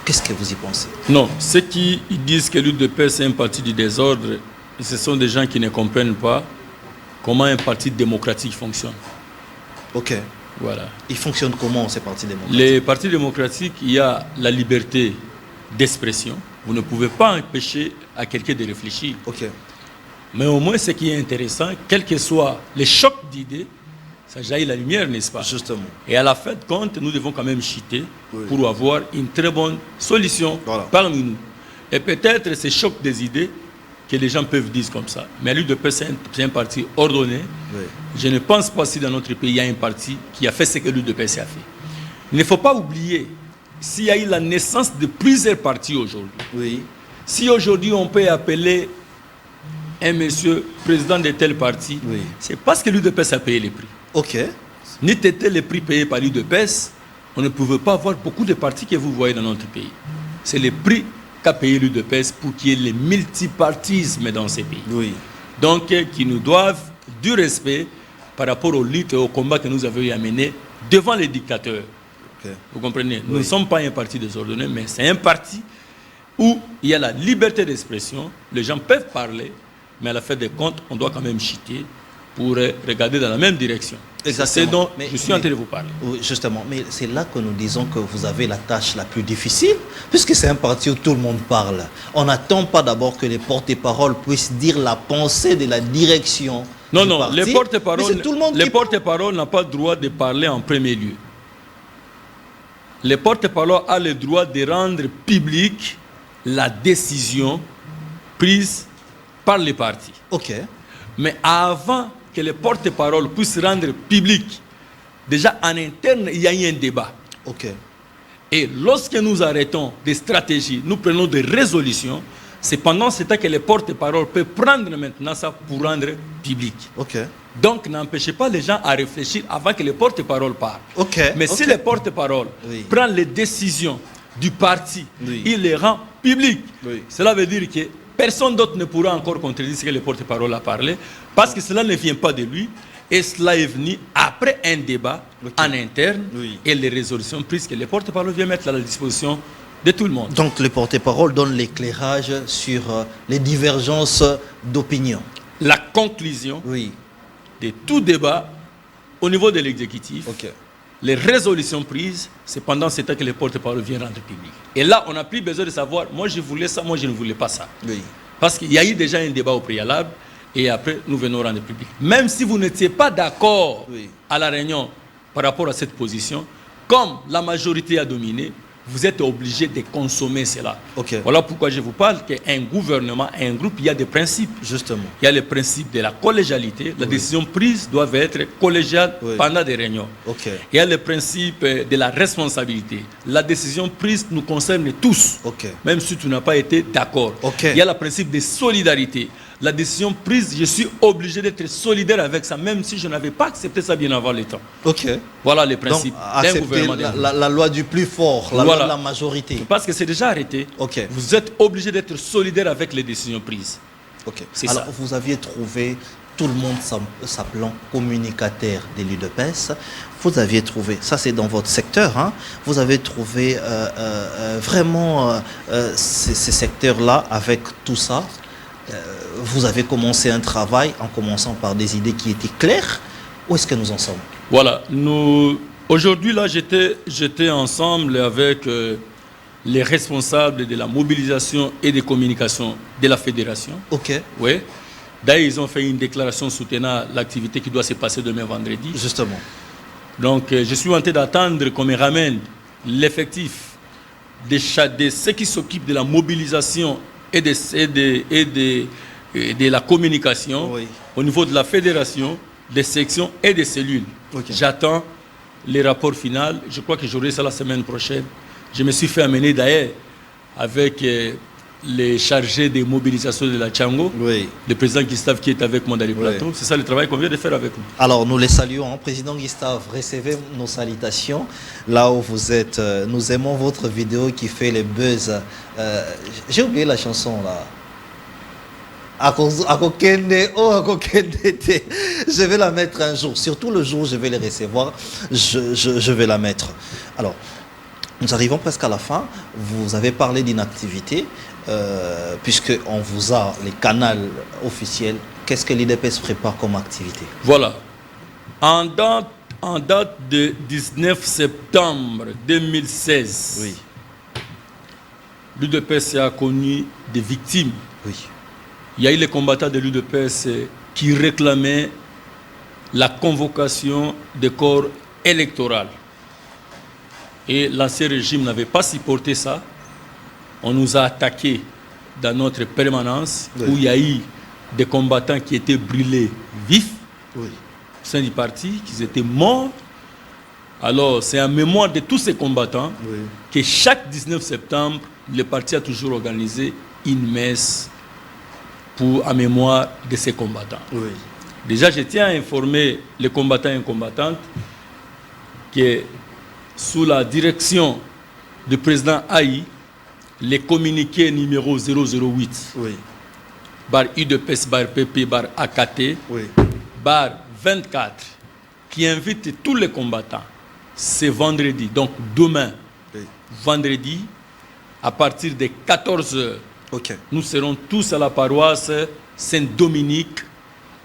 S3: Qu'est-ce que vous y pensez?
S2: Non, ceux qui disent que l'UDPS est un parti du désordre, ce sont des gens qui ne comprennent pas comment un parti démocratique fonctionne. Voilà.
S3: Il fonctionne comment ces partis démocratiques?
S2: Les partis démocratiques, il y a la liberté d'expression. Vous ne pouvez pas empêcher à quelqu'un de réfléchir. Mais au moins, ce qui est intéressant, quels que soient les chocs d'idées, ça jaillit la lumière, n'est-ce pas?
S3: Justement.
S2: Et à la fin de compte, nous devons quand même chuter pour avoir une très bonne solution parmi nous. Et peut-être ces chocs des idées que les gens peuvent dire comme ça. Mais l'UDPS, c'est un parti ordonné. Je ne pense pas si dans notre pays, il y a un parti qui a fait ce que l'UDPS a fait. Il ne faut pas oublier, s'il y a eu la naissance de plusieurs partis aujourd'hui, si aujourd'hui on peut appeler un monsieur président de tel parti, c'est parce que l'UDPS a payé les prix. N'était était les prix payés par l'UDPS, on ne pouvait pas avoir beaucoup de partis que vous voyez dans notre pays. C'est les prix qu'a payé l'UDPS pour qu'il y ait le multipartisme dans ces pays. Donc, qui nous doivent du respect par rapport aux luttes et aux combats que nous avons eu à mener devant les dictateurs. Vous comprenez? Nous ne sommes pas un parti désordonné, mais c'est un parti où il y a la liberté d'expression, les gens peuvent parler, mais à la fin des comptes, on doit quand même chuter pour regarder dans la même direction. C'est dont je suis en train de vous parler.
S3: Justement, mais c'est là que nous disons que vous avez la tâche la plus difficile, puisque c'est un parti où tout le monde parle. On n'attend pas d'abord que les porte-paroles puissent dire la pensée de la direction du parti.
S2: Les porte-paroles n'ont pas le droit de parler en premier lieu. Les porte-paroles ont le droit de rendre publique la décision prise par les partis. Mais avant que les porte-paroles puissent rendre public, déjà en interne, il y a eu un débat. Et lorsque nous arrêtons des stratégies, nous prenons des résolutions, c'est pendant ce temps que les porte-paroles peuvent prendre maintenant ça pour rendre public. Donc, n'empêchez pas les gens à réfléchir avant que les porte-paroles parlent. Mais si les porte-paroles prennent les décisions du parti, il les rend publiques. Cela veut dire que personne d'autre ne pourra encore contredire ce que le porte-parole a parlé, parce que cela ne vient pas de lui, et cela est venu après un débat en interne et les résolutions prises que le porte-parole vient mettre à la disposition de tout le monde.
S3: Donc le porte-parole donne l'éclairage sur les divergences d'opinion.
S2: La conclusion de tout débat au niveau de l'exécutif, les résolutions prises, c'est pendant ce temps que le porte-parole vient rendre public. Et là, on n'a plus besoin de savoir, moi je voulais ça, moi je ne voulais pas ça. Parce qu'il y a eu déjà un débat au préalable, et après nous venons rendre public. Même si vous n'étiez pas d'accord à la réunion par rapport à cette position, comme la majorité a dominé, vous êtes obligé de consommer cela. Voilà pourquoi je vous parle qu'un gouvernement, un groupe, il y a des principes.
S3: Justement.
S2: Il y a le principe de la collégialité. La décision prise doit être collégiale pendant des réunions. Il y a le principe de la responsabilité. La décision prise nous concerne tous, même si tu n'as pas été d'accord. Il y a le principe de solidarité. la décision prise, je suis obligé d'être solidaire avec ça, même si je n'avais pas accepté ça bien avant le temps.
S3: Ok.
S2: Voilà les principes.
S3: Donc, accepter la loi du plus fort, la loi de la majorité.
S2: Parce que c'est déjà arrêté.
S3: Ok.
S2: Vous êtes obligé d'être solidaire avec les décisions prises.
S3: Ok.
S2: C'est
S3: Alors,
S2: ça.
S3: vous aviez trouvé, tout le monde s'appelant communicateur de l'UDPS, vous aviez trouvé, ça c'est dans votre secteur, hein, vous avez trouvé vraiment ces secteurs-là avec tout ça. Vous avez commencé un travail en commençant par des idées qui étaient claires. Où est-ce que nous en sommes?
S2: Voilà, aujourd'hui là, j'étais ensemble avec les responsables de la mobilisation et des communications de la fédération.
S3: Ok.
S2: Oui. D'ailleurs, ils ont fait une déclaration soutenant l'activité qui doit se passer demain vendredi.
S3: Justement.
S2: Donc, je suis en train d'attendre qu'on me ramène l'effectif de ceux qui s'occupent de la mobilisation et de la communication, oui, au niveau de la fédération, des sections et des cellules. Okay. J'attends les rapports finaux. Je crois que j'aurai ça la semaine prochaine. Je me suis fait amener d'ailleurs avec les chargés des mobilisations de la Tchango, oui, le président Gustave qui est avec moi dans les plateaux. Oui. C'est ça le travail qu'on vient de faire avec nous.
S3: Alors nous les saluons. Président Gustave, recevez nos salutations. Là où vous êtes, nous aimons votre vidéo qui fait les buzz. J'ai oublié la chanson là. Je vais la mettre un jour. Surtout le jour où je vais les recevoir, je vais la mettre. Alors, nous arrivons presque à la fin. Vous avez parlé d'inactivité. Puisqu'on vous a les canaux officiels, qu'est-ce que l'UDPS prépare comme activité?
S2: Voilà. En date de 19 septembre 2016, oui, l'UDPS a connu des victimes.
S3: Oui.
S2: Il y a eu les combattants de l'UDPS qui réclamaient la convocation des corps électoraux. Et l'ancien régime n'avait pas supporté ça. On nous a attaqués dans notre permanence, oui, où il y a eu des combattants qui étaient brûlés vifs, oui, au sein du parti, qui étaient morts. Alors, c'est en mémoire de tous ces combattants, oui, que chaque 19 septembre, le parti a toujours organisé une messe en mémoire de ces combattants. Oui. Déjà, je tiens à informer les combattants et combattantes que sous la direction du président Aïe, les communiqués numéro 008, oui, bar UDPS, bar PP, bar AKT, oui, bar 24, qui invite tous les combattants, c'est vendredi, donc demain, oui, vendredi, à partir de 14h, okay, nous serons tous à la paroisse Saint-Dominique,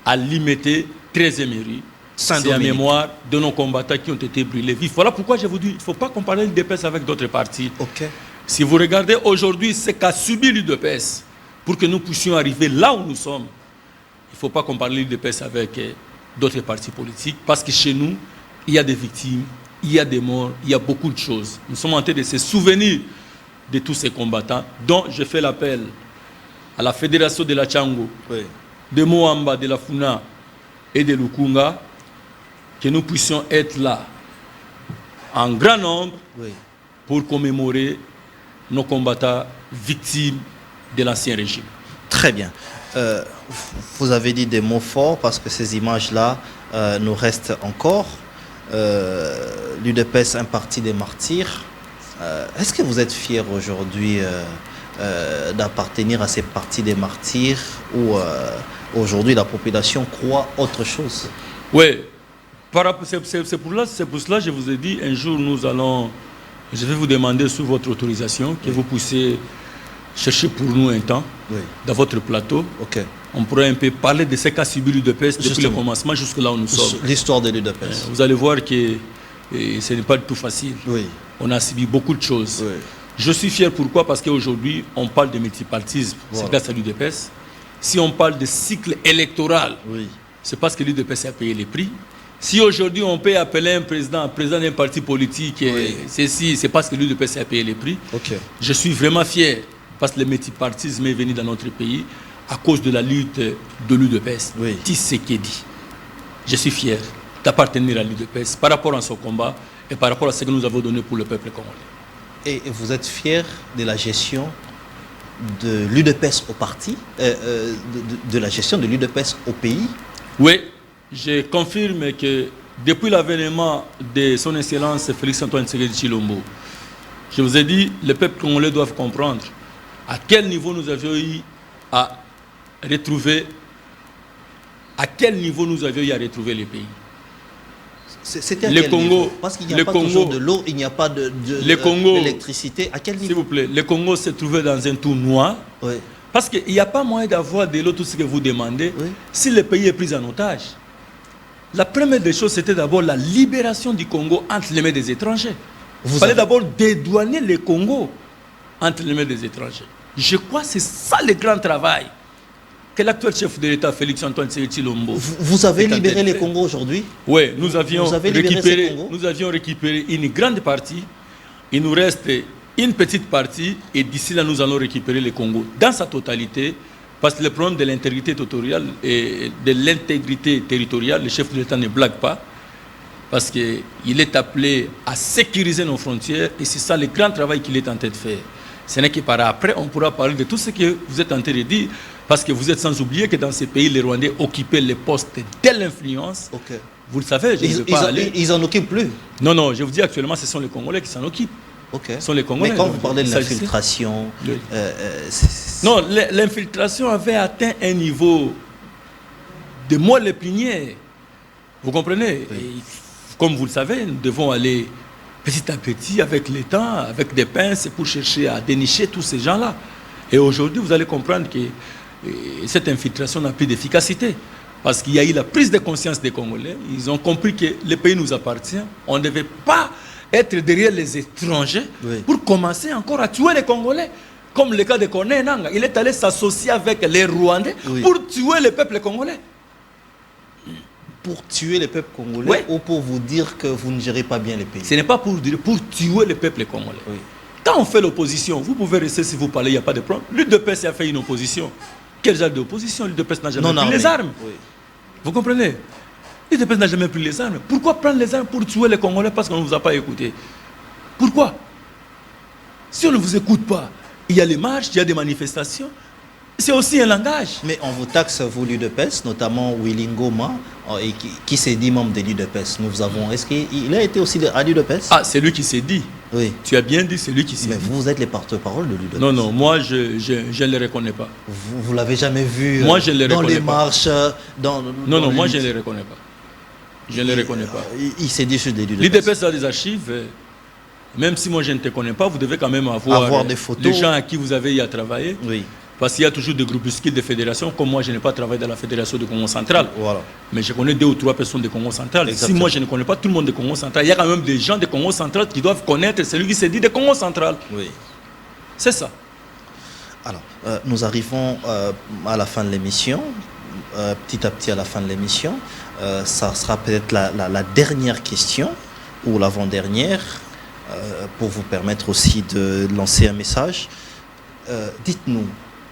S2: à Limété, 13e rue. C'est en mémoire de nos combattants qui ont été brûlés vifs. Voilà pourquoi je vous dis, il ne faut pas comparer l'UDPS avec d'autres partis. Okay. Si vous regardez aujourd'hui ce qu'a subi l'UDPS pour que nous puissions arriver là où nous sommes, il ne faut pas comparer l'UDPS avec d'autres partis politiques parce que chez nous, il y a des victimes, il y a des morts, il y a beaucoup de choses. Nous sommes en train de se souvenir de tous ces combattants dont je fais l'appel à la Fédération de la Tchango, oui, de Moamba, de la Funa et de Lukunga, que nous puissions être là en grand nombre, oui, pour commémorer nos combattants victimes de l'ancien régime.
S3: Très bien. Vous avez dit des mots forts parce que ces images-là nous restent encore. L'UDPS, un parti des martyrs. Est-ce que vous êtes fiers aujourd'hui d'appartenir à ces partis des martyrs ou aujourd'hui la population croit autre chose?
S2: Oui. C'est pour cela que je vous ai dit, un jour je vais vous demander sous votre autorisation que, oui, vous puissiez chercher pour nous un temps, oui, dans votre plateau. Okay. On pourrait un peu parler de ce qu'a subi l'UDPS depuis le commencement jusque là où nous sommes.
S3: L'histoire de l'UDPS.
S2: Vous allez voir que ce n'est pas du tout facile. Oui. On a subi beaucoup de choses. Oui. Je suis fier, pourquoi? Parce qu'aujourd'hui, on parle de multipartisme, voilà, c'est grâce à l'UDPS. Si on parle de cycle électoral, oui, c'est parce que l'UDPS a payé les prix. Si aujourd'hui on peut appeler un président d'un parti politique, oui, c'est parce que l'UDPS a payé les prix. Okay. Je suis vraiment fier parce que le multipartisme est venu dans notre pays à cause de la lutte de l'UDPS. Oui. Tshisekedi. Je suis fier d'appartenir à l'UDPS par rapport à son combat et par rapport à ce que nous avons donné pour le peuple congolais.
S3: Et vous êtes fier de la gestion de l'UDPS au parti, de la gestion de l'UDPS au pays?
S2: Oui, je confirme que depuis l'avènement de son Excellence Félix-Antoine Tshisekedi Tshilombo, je vous ai dit, le peuple congolais doit comprendre à quel niveau nous avions eu à retrouver, les pays.
S3: C'était à quel niveau? Parce qu'il n'y a pas toujours de l'eau, il n'y a pas d'électricité. À quel niveau?
S2: S'il vous plaît, le Congo se trouvait dans un trou noir.
S3: Oui.
S2: Parce qu'il n'y a pas moyen d'avoir de l'eau, tout ce que vous demandez,
S3: oui,
S2: si le pays est pris en otage. La première des choses, c'était d'abord la libération du Congo entre les mains des étrangers. Il fallait d'abord dédouaner le Congo entre les mains des étrangers. Je crois que c'est ça le grand travail que l'actuel chef de l'État, Félix-Antoine Tshilombo.
S3: Vous avez libéré le Congo aujourd'hui?
S2: Oui, nous avions récupéré une grande partie. Il nous reste une petite partie et d'ici là, nous allons récupérer le Congo dans sa totalité. Parce que le problème de l'intégrité territoriale et de l'intégrité territoriale, le chef de l'État ne blague pas. Parce qu'il est appelé à sécuriser nos frontières et c'est ça le grand travail qu'il est en train de faire. Ce n'est que par après, on pourra parler de tout ce que vous êtes en train de dire. Parce que vous êtes sans oublier que dans ces pays, les Rwandais occupaient les postes de l'influence.
S3: Okay.
S2: Vous le savez,
S3: ils n'en occupent plus?
S2: Non, je vous dis actuellement, ce sont les Congolais qui s'en occupent.
S3: Okay.
S2: Ce sont les Congolais.
S3: Mais quand vous parlez de l'infiltration...
S2: non, l'infiltration avait atteint un niveau de moelle épinière. Vous comprenez? Oui. Et, comme vous le savez, nous devons aller petit à petit avec le temps, avec des pinces pour chercher à dénicher tous ces gens-là. Et aujourd'hui, vous allez comprendre que cette infiltration n'a plus d'efficacité. Parce qu'il y a eu la prise de conscience des Congolais. Ils ont compris que le pays nous appartient. On ne devait pas être derrière les étrangers, oui, pour commencer encore à tuer les Congolais. Comme le cas de Corneille Nangaa. Il est allé s'associer avec les Rwandais, oui, pour tuer le peuple congolais.
S3: Pour tuer le peuple congolais, oui, ou pour vous dire que vous ne gérez pas bien le pays?
S2: Ce n'est pas pour dire, pour tuer le peuple congolais. Oui. Quand on fait l'opposition, vous pouvez rester si vous parlez, il n'y a pas de problème. L'UDPS a fait une opposition. Quel genre d'opposition? L'UDPS n'a jamais pris les armes. Oui. Vous comprenez? L'UDPS n'a jamais pris les armes. Pourquoi prendre les armes pour tuer les Congolais parce qu'on ne vous a pas écouté? Pourquoi? Si on ne vous écoute pas, il y a les marches, il y a des manifestations. C'est aussi un langage.
S3: Mais on vous taxe, vous, l'UDPS, notamment Willy Ngoma, qui s'est dit membre de l'UDPS. Nous avons... Est-ce qu'il a été aussi à l'UDPS?
S2: Ah, c'est lui qui s'est dit.
S3: Oui.
S2: Tu as bien dit, c'est lui qui s'est dit.
S3: Mais vous êtes les porte-parole de l'UDPS.
S2: Non, moi, je ne le reconnais pas.
S3: Vous ne l'avez jamais vu
S2: moi, je le
S3: dans
S2: reconnais
S3: les
S2: pas.
S3: marches
S2: Non, moi, je ne le reconnais pas. Je ne le reconnais pas.
S3: Il s'est dit sur des l'UDPS.
S2: L'UDPS a des archives. Même si moi, je ne te connais pas, vous devez quand même avoir
S3: des photos.
S2: Les gens à qui vous avez eu à travailler.
S3: Oui.
S2: Parce qu'il y a toujours des groupuscules de fédérations. Comme moi, je n'ai pas travaillé dans la fédération de Congo central.
S3: Voilà.
S2: Mais je connais 2 ou 3 personnes de Congo central. Exactement. Si moi, je ne connais pas tout le monde de Congo central, il y a quand même des gens de Congo central qui doivent connaître celui qui s'est dit de Congo central.
S3: Oui.
S2: C'est ça.
S3: Alors, nous arrivons à la fin de l'émission. Petit à petit à la fin de l'émission. Ça sera peut-être la dernière question, ou l'avant-dernière, pour vous permettre aussi de lancer un message. Dites-nous,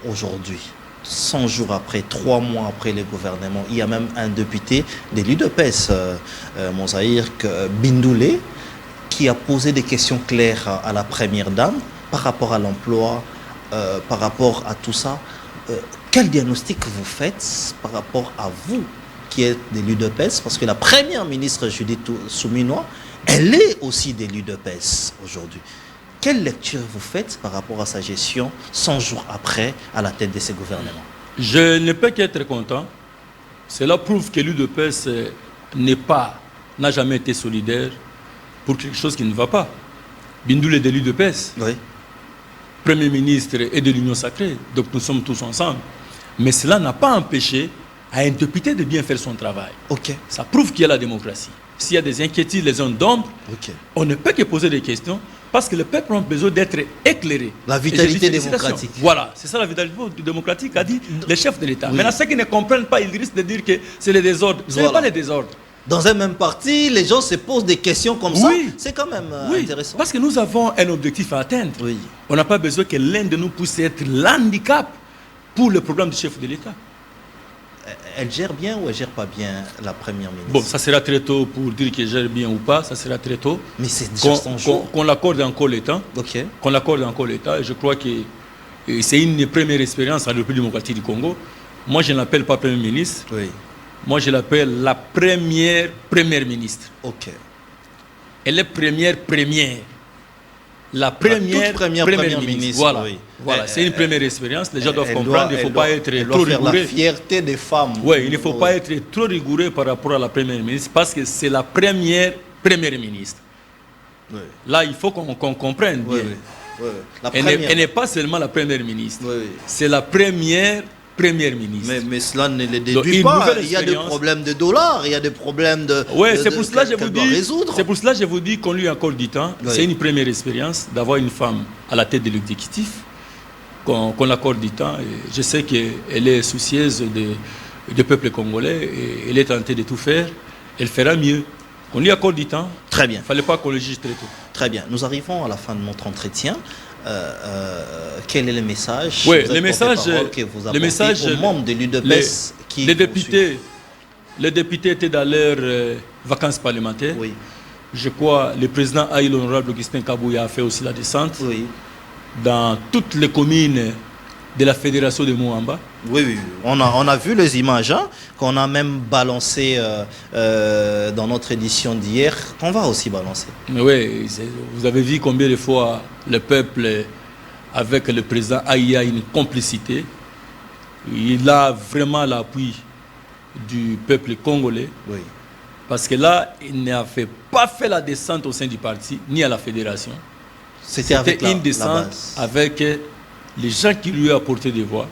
S3: aujourd'hui, 100 jours après, 3 mois après le gouvernement, il y a même un député de l'UDPS, Mozaïrk Bindoulé, qui a posé des questions claires à la première dame par rapport à l'emploi, par rapport à tout ça. Quel diagnostic vous faites par rapport à vous qui êtes de l'UDPS? Parce que la première ministre Judith Suminwa, elle est aussi de l'UDPS aujourd'hui. Quelle lecture vous faites par rapport à sa gestion 100 jours après à la tête de ce gouvernement?
S2: Je ne peux qu'être content. Cela prouve que l'UDPS n'a jamais été solidaire pour quelque chose qui ne va pas. Bindoulé est de l'UDPS.
S3: Oui.
S2: Premier ministre est de l'Union sacrée. Donc nous sommes tous ensemble. Mais cela n'a pas empêché à un député de bien faire son travail.
S3: Okay.
S2: Ça prouve qu'il y a la démocratie. S'il y a des inquiétudes, les zones d'ombre, okay, on ne peut que poser des questions parce que le peuple a besoin d'être éclairé.
S3: La vitalité démocratique.
S2: Voilà, c'est ça la vitalité démocratique, a dit le chef de l'État. Oui. Maintenant, ceux qui ne comprennent pas, ils risquent de dire que c'est le désordre. Ce n'est pas le désordre.
S3: Dans un même parti, les gens se posent des questions comme ça. C'est quand même intéressant.
S2: Parce que nous avons un objectif à atteindre. Oui. On n'a pas besoin que l'un de nous puisse être l'handicap pour le programme du chef de l'État.
S3: Elle gère bien ou elle gère pas bien, la première ministre?
S2: Bon, ça sera très tôt pour dire qu'elle gère bien ou pas, ça sera très tôt.
S3: Mais c'est déjà 100 jours.
S2: Qu'on l'accorde encore le temps.
S3: Okay.
S2: Qu'on l'accorde encore le temps. Et je crois que c'est une première expérience en République démocratique du Congo. Moi, je ne l'appelle pas Premier ministre.
S3: Oui.
S2: Moi, je l'appelle la première ministre.
S3: Ok.
S2: Elle est première. La première ministre. Voilà. Oui. Voilà. C'est une première expérience. Les gens doivent comprendre. Il ne faut pas être trop rigoureux.
S3: La fierté des femmes.
S2: Oui, il ne faut pas être trop rigoureux par rapport à la première ministre parce que c'est la première ministre. Oui. Là, il faut qu'on comprenne bien. Oui. Elle n'est pas seulement la première ministre. Oui. C'est la première ministre.
S3: Mais cela ne les déduit pas. Il y a des problèmes de dollars, il y a des problèmes de.
S2: Oui, c'est pour cela que je vous dis qu'on lui accorde du temps. Oui. C'est une première expérience d'avoir une femme à la tête de l'exécutif, qu'on accorde du temps. Et je sais qu'elle est soucieuse du peuple congolais et elle est tentée de tout faire. Elle fera mieux. On lui accorde du temps.
S3: Très bien.
S2: Il ne fallait pas qu'on le juge très tôt.
S3: Très bien. Nous arrivons à la fin de notre entretien. Quel est le message?
S2: Oui, le message
S3: aux membres de l'UDPS
S2: les députés étaient dans leurs vacances parlementaires.
S3: Oui.
S2: Je crois que le président Aïe, l'honorable Augustin Kabouya, a fait aussi la descente dans toutes les communes de la fédération de Moamba.
S3: Oui. On a vu les images qu'on a même balancées dans notre édition d'hier, qu'on va aussi balancer.
S2: Oui, vous avez vu combien de fois le peuple, avec le président Aïe, a une complicité. Il a vraiment l'appui du peuple congolais. Oui. Parce que là, il n'a pas fait la descente au sein du parti, ni à la fédération. C'était une descente avec les gens qui lui ont apporté des voix,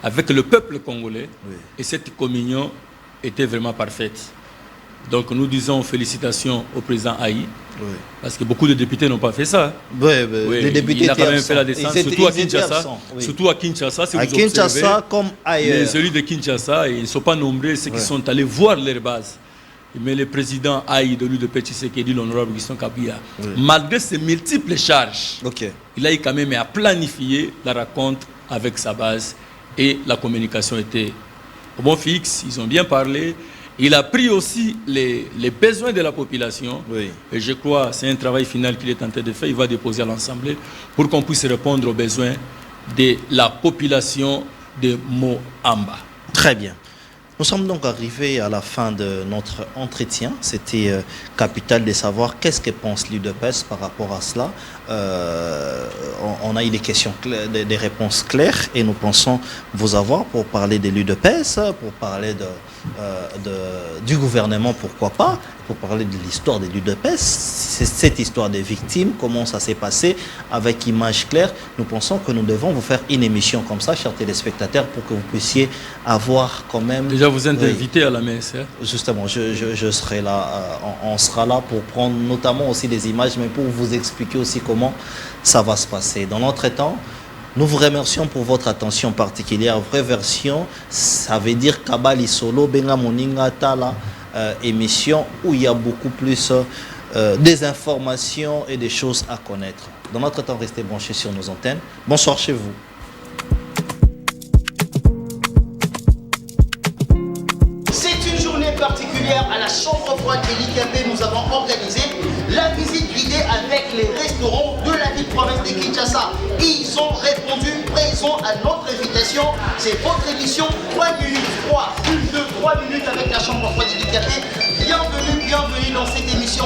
S2: avec le peuple congolais, et cette communion était vraiment parfaite. Donc nous disons félicitations au président Aïe, parce que beaucoup de députés n'ont pas fait ça.
S3: Les députés
S2: il a quand même fait la descente, surtout à Kinshasa. Si
S3: à
S2: vous
S3: Kinshasa
S2: observez,
S3: comme ailleurs.
S2: Celui de Kinshasa, ils ne sont pas nombreux, ceux qui sont allés voir leur base. Mais le président Aïe de l'UDPS Tshisekedi, l'honorable Augustin Kabouya, malgré ses multiples charges, il a eu quand même à planifier la rencontre avec sa base et la communication était au bon fixe, ils ont bien parlé. Il a pris aussi les besoins de la population et je crois que c'est un travail final qu'il est en train de faire. Il va déposer à l'Assemblée pour qu'on puisse répondre aux besoins de la population de Moamba.
S3: Très bien. Nous sommes donc arrivés à la fin de notre entretien. C'était capital de savoir qu'est-ce que pense l'UDPS par rapport à cela. On a eu des questions, des réponses claires et nous pensons vous avoir pour parler de l'UDPS, pour parler du gouvernement, pourquoi pas, pour parler de l'histoire de l'UDPS, cette histoire des victimes, comment ça s'est passé avec image claire. Nous pensons que nous devons vous faire une émission comme ça, chers téléspectateurs, pour que vous puissiez avoir quand même...
S2: Déjà, vous êtes invité à la messe.
S3: Justement, je serai là, on sera là pour prendre notamment aussi des images, mais pour vous expliquer aussi comment ça va se passer. Dans l'entretemps, nous vous remercions pour votre attention particulière. Vraie version, ça veut dire Kabali Solo, Benga Moninga Tala, émission où il y a beaucoup plus des informations et des choses à connaître. Dans notre temps, restez branchés sur nos antennes. Bonsoir chez vous.
S1: C'est une journée particulière à la chambre froide de l'IKP. Nous avons organisé la visite guidée avec les restaurants de la ville province de Kinshasa. Ils ont répondu présent à notre invitation. C'est votre édition 3 minutes 3, plus de 3 minutes avec la chambre froide de l'IKP. Bienvenue dans cette émission.